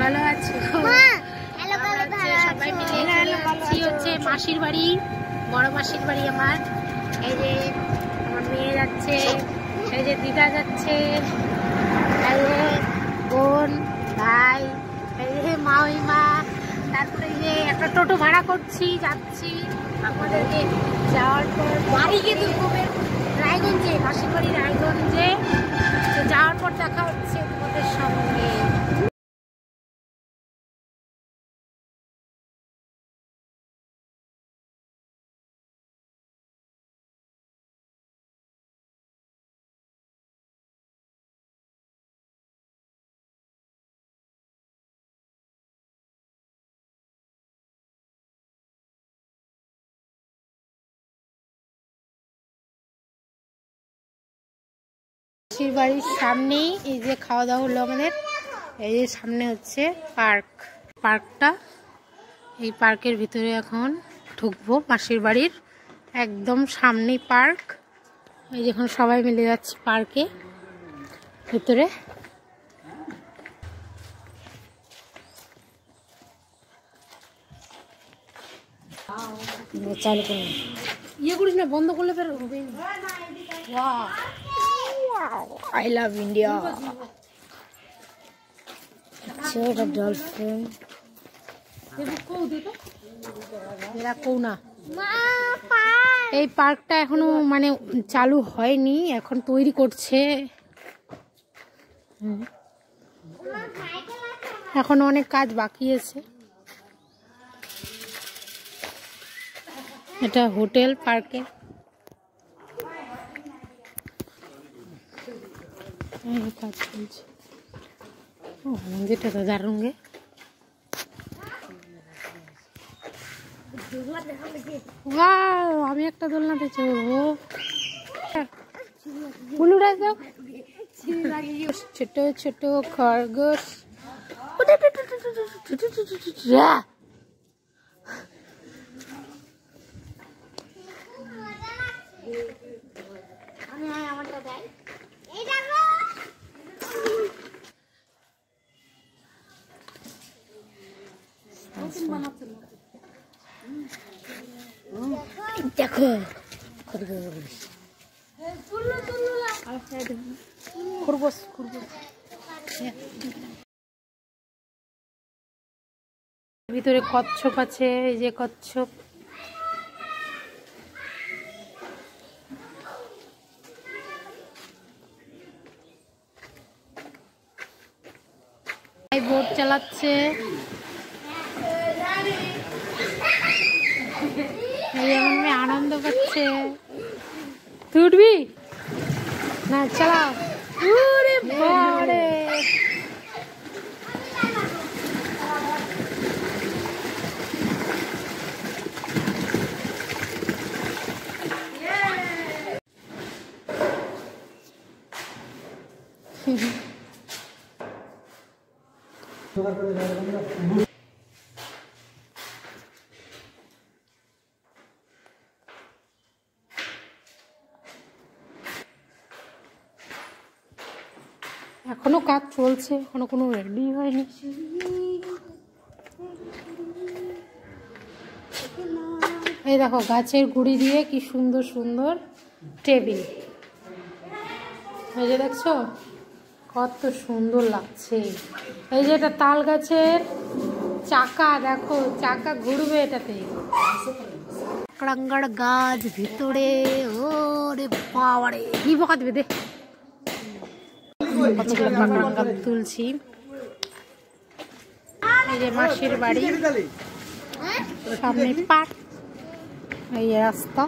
ভালো আছো? সবাই মিলে যাচ্ছি হচ্ছে মাসির বাড়ি, বড় মাসির বাড়ি আমার। এই যে আমার মেয়ে যাচ্ছে, এই যে দিদা যাচ্ছে, এই যে বোন ভাই, এই যে মা, তারপরে এই যে একটা টোটো ভাড়া করছি, যাচ্ছি। আমাদেরকে যাওয়ার পর বাড়ি গিয়ে রায়গঞ্জে, মাসির বাড়ি রায়গঞ্জে যাওয়ার পর দেখা হচ্ছে তোমাদের সঙ্গে। মাসির বাড়ির সামনেই এই যে খাওয়া দাওয়া হলো আমাদের। এই যে সামনে হচ্ছে পার্কটা। এই পার্কের ভিতরে এখন ঢুকবো। মাসির বাড়ির একদম সামনেই পার্ক। এই যখন সবাই মিলে যাচ্ছে পার্কে ভিতরে। চালু করে ইয়ে করিস না, বন্ধ করলে ফের হবে না। I love India. It's a dolphin. এই পার্কটা এখনো মানে চালু হয়নি, এখন তৈরি করছে। এখন অনেক কাজ বাকি আছে। এটা হোটেল পার্কে। কাজ চলছে। মন্দিরটা তো দারুণ গে। আমি একটা দোলনাতে চড়বো। ছোট ছোট খরগোশ। দেখো খরগোশ ভিতরে কচ্ছপ আছে। এই যে কচ্ছপ, বোট চালাচ্ছে। আনন্দ পাচ্ছে। তুই উঠবি না? চালাও। এখনো কাজ চলছে, এখনো কোনো রেডি হয়নি। এই দেখো গাছের গুঁড়ি দিয়ে কি সুন্দর সুন্দর টেবিল। এই যে দেখছো কত সুন্দর লাগছে। এই যে এটা তাল গাছের চাকা, দেখো চাকা ঘুরবে এটাতে। কাঁকড়াঙ্গার গাছ ভিতরে। ওরে বাবারে, কি বকা দেবে দে। কতগুলো কাঁকড়াঙ্গা তুলছি। এই যে মাসির বাড়ি, সামনে পার্ক, এই রাস্তা।